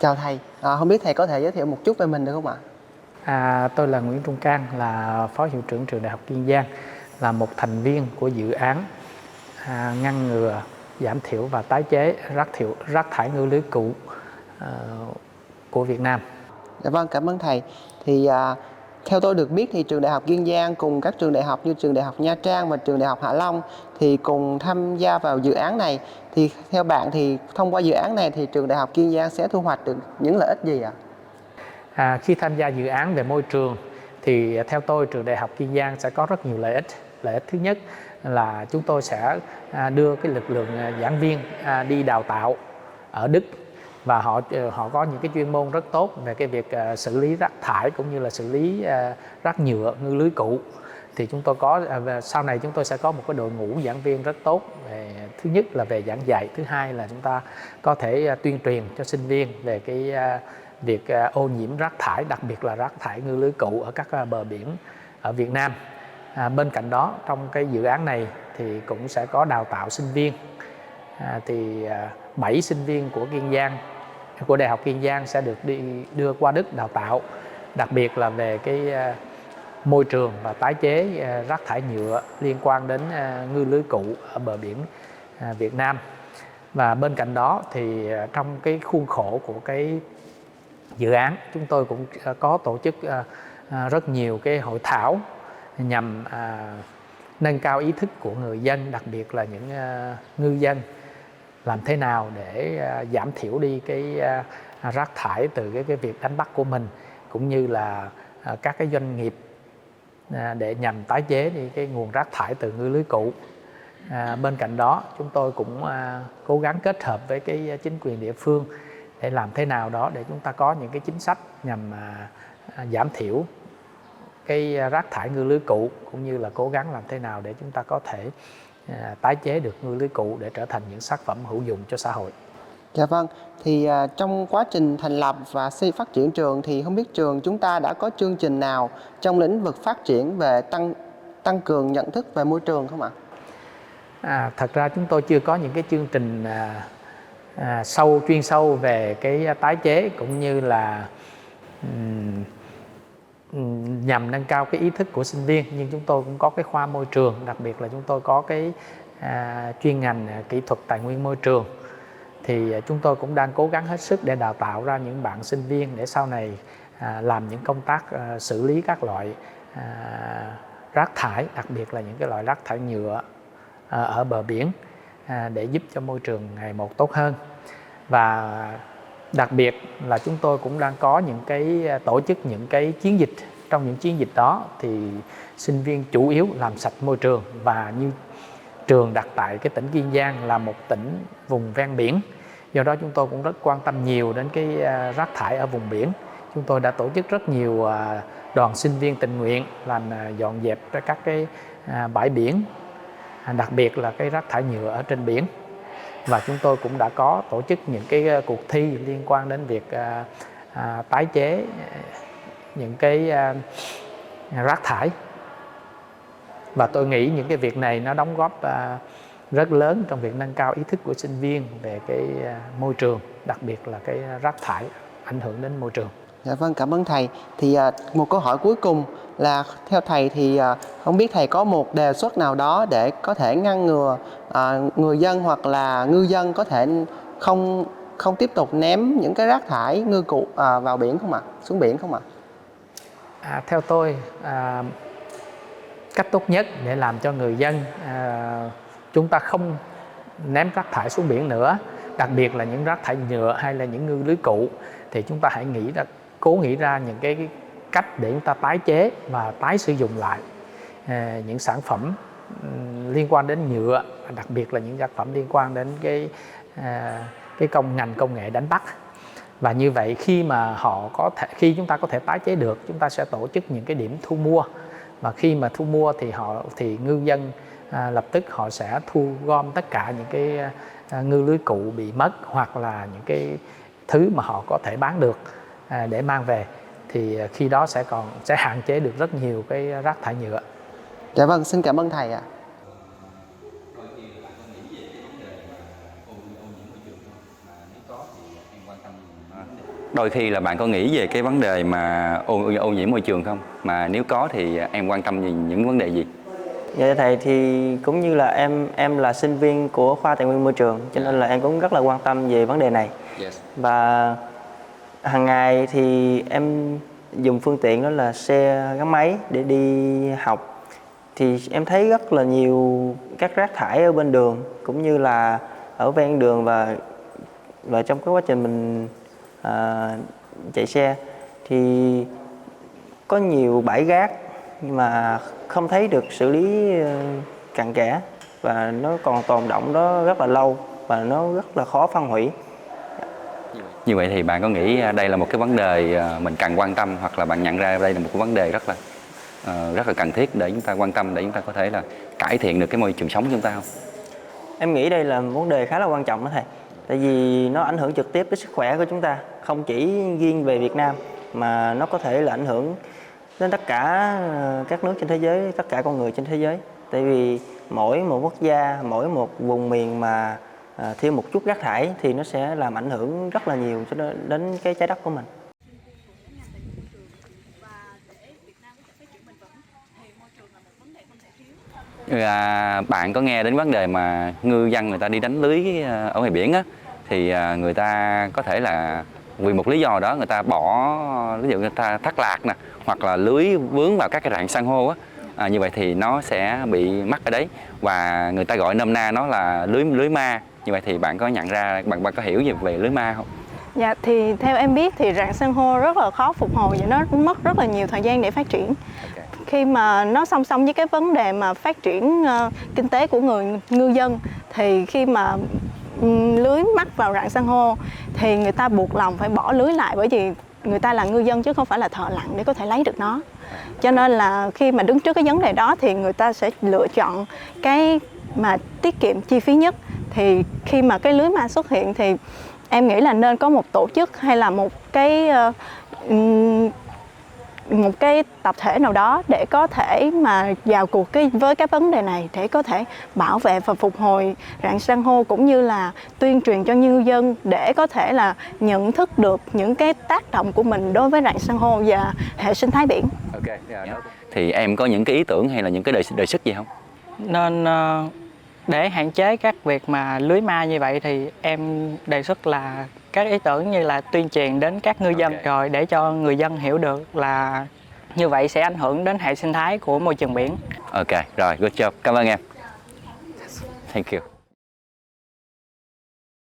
Chào thầy, không biết thầy có thể giới thiệu một chút về mình được không ạ? Tôi là Nguyễn Trung Cang, là Phó Hiệu trưởng Trường Đại học Kiên Giang, là một thành viên của dự án ngăn ngừa, giảm thiểu và tái chế rác thải ngư lưới cụ của Việt Nam. Dạ vâng, cảm ơn thầy. Thì theo tôi được biết thì Trường Đại học Kiên Giang cùng các trường đại học như Trường Đại học Nha Trang và Trường Đại học Hạ Long thì cùng tham gia vào dự án này. Thì theo bạn thì thông qua dự án này thì Trường Đại học Kiên Giang sẽ thu hoạch được những lợi ích gì ạ? Khi tham gia dự án về môi trường thì theo tôi, Trường Đại học Kiên Giang sẽ có rất nhiều lợi ích. Lợi ích thứ nhất là chúng tôi sẽ đưa cái lực lượng giảng viên đi đào tạo ở Đức, và họ có những cái chuyên môn rất tốt về cái việc xử lý rác thải cũng như là xử lý rác nhựa ngư lưới cụ. Thì chúng tôi có sau này chúng tôi sẽ có một cái đội ngũ giảng viên rất tốt về, thứ nhất là về giảng dạy, thứ hai là chúng ta có thể tuyên truyền cho sinh viên về cái việc ô nhiễm rác thải, đặc biệt là rác thải ngư lưới cụ ở các bờ biển ở Việt Nam. Bên cạnh đó, trong cái dự án này thì cũng sẽ có đào tạo sinh viên. 7 sinh viên của Đại học Kiên Giang sẽ được đưa qua Đức đào tạo, đặc biệt là về cái môi trường và tái chế rác thải nhựa liên quan đến ngư lưới cụ ở bờ biển Việt Nam. Và bên cạnh đó thì trong cái khuôn khổ của cái dự án, chúng tôi cũng có tổ chức rất nhiều cái hội thảo nhằm nâng cao ý thức của người dân, đặc biệt là những ngư dân, làm thế nào để giảm thiểu đi cái rác thải từ cái việc đánh bắt của mình, cũng như là các cái doanh nghiệp để nhằm tái chế đi cái nguồn rác thải từ ngư lưới cụ. Bên cạnh đó, chúng tôi cũng cố gắng kết hợp với cái chính quyền địa phương để làm thế nào đó để chúng ta có những cái chính sách nhằm giảm thiểu cái rác thải ngư lưới cụ, cũng như là cố gắng làm thế nào để chúng ta có thể tái chế được ngư lưới cụ để trở thành những sản phẩm hữu dụng cho xã hội. Dạ vâng, thì trong quá trình thành lập và phát triển trường thì không biết trường chúng ta đã có chương trình nào trong lĩnh vực phát triển về tăng cường nhận thức về môi trường không ạ? Thật ra chúng tôi chưa có những cái chương trình chuyên sâu về cái tái chế, cũng như là nhằm nâng cao cái ý thức của sinh viên, nhưng chúng tôi cũng có cái khoa môi trường, đặc biệt là chúng tôi có cái chuyên ngành kỹ thuật tài nguyên môi trường. Thì chúng tôi cũng đang cố gắng hết sức để đào tạo ra những bạn sinh viên để sau này làm những công tác xử lý các loại rác thải, đặc biệt là những cái loại rác thải nhựa ở bờ biển, để giúp cho môi trường ngày một tốt hơn. Và đặc biệt là chúng tôi cũng đang có những cái tổ chức những cái chiến dịch. Trong những chiến dịch đó thì sinh viên chủ yếu làm sạch môi trường, và như trường đặt tại cái tỉnh Kiên Giang là một tỉnh vùng ven biển, do đó chúng tôi cũng rất quan tâm nhiều đến cái rác thải ở vùng biển. Chúng tôi đã tổ chức rất nhiều đoàn sinh viên tình nguyện làm dọn dẹp các cái bãi biển, đặc biệt là cái rác thải nhựa ở trên biển. Và chúng tôi cũng đã có tổ chức những cái cuộc thi liên quan đến việc tái chế những cái rác thải. Và tôi nghĩ những cái việc này nó đóng góp rất lớn trong việc nâng cao ý thức của sinh viên về cái môi trường, đặc biệt là cái rác thải ảnh hưởng đến môi trường. Dạ vâng, cảm ơn thầy. Thì một câu hỏi cuối cùng là theo thầy thì không biết thầy có một đề xuất nào đó để có thể ngăn ngừa người dân hoặc là ngư dân có thể không tiếp tục ném những cái rác thải ngư cụ vào biển không ạ? Xuống biển không ạ? Theo tôi, cách tốt nhất để làm cho người dân chúng ta không ném rác thải xuống biển nữa, đặc biệt là những rác thải nhựa hay là những ngư lưới cụ, thì chúng ta hãy cố nghĩ ra những cái cách để chúng ta tái chế và tái sử dụng lại những sản phẩm liên quan đến nhựa, đặc biệt là những sản phẩm liên quan đến cái ngành công nghệ đánh bắt. Và như vậy khi chúng ta có thể tái chế được, chúng ta sẽ tổ chức những cái điểm thu mua, và khi mà thu mua thì ngư dân lập tức họ sẽ thu gom tất cả những cái ngư lưới cụ bị mất, hoặc là những cái thứ mà họ có thể bán được để mang về, thì khi đó sẽ hạn chế được rất nhiều cái rác thải nhựa. Dạ vâng, xin cảm ơn thầy ạ. Đôi khi là bạn có nghĩ về cái vấn đề mà ô nhiễm môi trường không? Mà nếu có thì em quan tâm về những vấn đề gì? Dạ thầy, thì cũng như là em là sinh viên của khoa Tài nguyên Môi trường, cho nên là em cũng rất là quan tâm về vấn đề này. Và hàng ngày thì em dùng phương tiện đó là xe gắn máy để đi học, thì em thấy rất là nhiều các rác thải ở bên đường cũng như là ở ven đường, và trong cái quá trình mình chạy xe thì có nhiều bãi rác nhưng mà không thấy được xử lý cặn kẽ, và nó còn tồn đọng đó rất là lâu và nó rất là khó phân hủy. Như vậy thì bạn có nghĩ đây là một cái vấn đề mình cần quan tâm, hoặc là bạn nhận ra đây là một cái vấn đề rất là cần thiết để chúng ta quan tâm, để chúng ta có thể là cải thiện được cái môi trường sống của chúng ta không? Em nghĩ đây là một vấn đề khá là quan trọng đó thầy, tại vì nó ảnh hưởng trực tiếp đến sức khỏe của chúng ta, không chỉ riêng về Việt Nam mà nó có thể là ảnh hưởng đến tất cả các nước trên thế giới, tất cả con người trên thế giới. Tại vì mỗi một quốc gia, mỗi một vùng miền mà thiếu một chút rác thải thì nó sẽ làm ảnh hưởng rất là nhiều đến cái trái đất của mình. Bạn có nghe đến vấn đề mà ngư dân người ta đi đánh lưới ở ngoài biển á, thì người ta có thể là vì một lý do đó người ta bỏ, ví dụ người ta thắt lạc nè, hoặc là lưới vướng vào các cái rạn san hô á, như vậy thì nó sẽ bị mắc ở đấy, và người ta gọi nôm na nó là lưới ma. Như vậy thì bạn có nhận ra, bạn có hiểu gì về lưới ma không? Dạ, thì theo em biết thì rạn san hô rất là khó phục hồi và nó mất rất là nhiều thời gian để phát triển. Khi mà nó song song với cái vấn đề mà phát triển kinh tế của người ngư dân, thì khi mà lưới mắc vào rạn san hô thì người ta buộc lòng phải bỏ lưới lại, bởi vì người ta là ngư dân chứ không phải là thợ lặn để có thể lấy được nó. Cho nên là khi mà đứng trước cái vấn đề đó thì người ta sẽ lựa chọn cái mà tiết kiệm chi phí nhất. Thì khi mà cái lưới ma xuất hiện thì em nghĩ là nên có một tổ chức hay là một cái tập thể nào đó để có thể mà vào cuộc với cái vấn đề này, để có thể bảo vệ và phục hồi rạn san hô, cũng như là tuyên truyền cho ngư dân để có thể là nhận thức được những cái tác động của mình đối với rạn san hô và hệ sinh thái biển. Thì em có những cái ý tưởng hay là những cái đề xuất gì không? Nên để hạn chế các việc mà lưới ma như vậy thì em đề xuất là các ý tưởng như là tuyên truyền đến các ngư dân, rồi để cho người dân hiểu được là như vậy sẽ ảnh hưởng đến hệ sinh thái của môi trường biển. Ok, rồi, good job. Cảm ơn em. Thank you.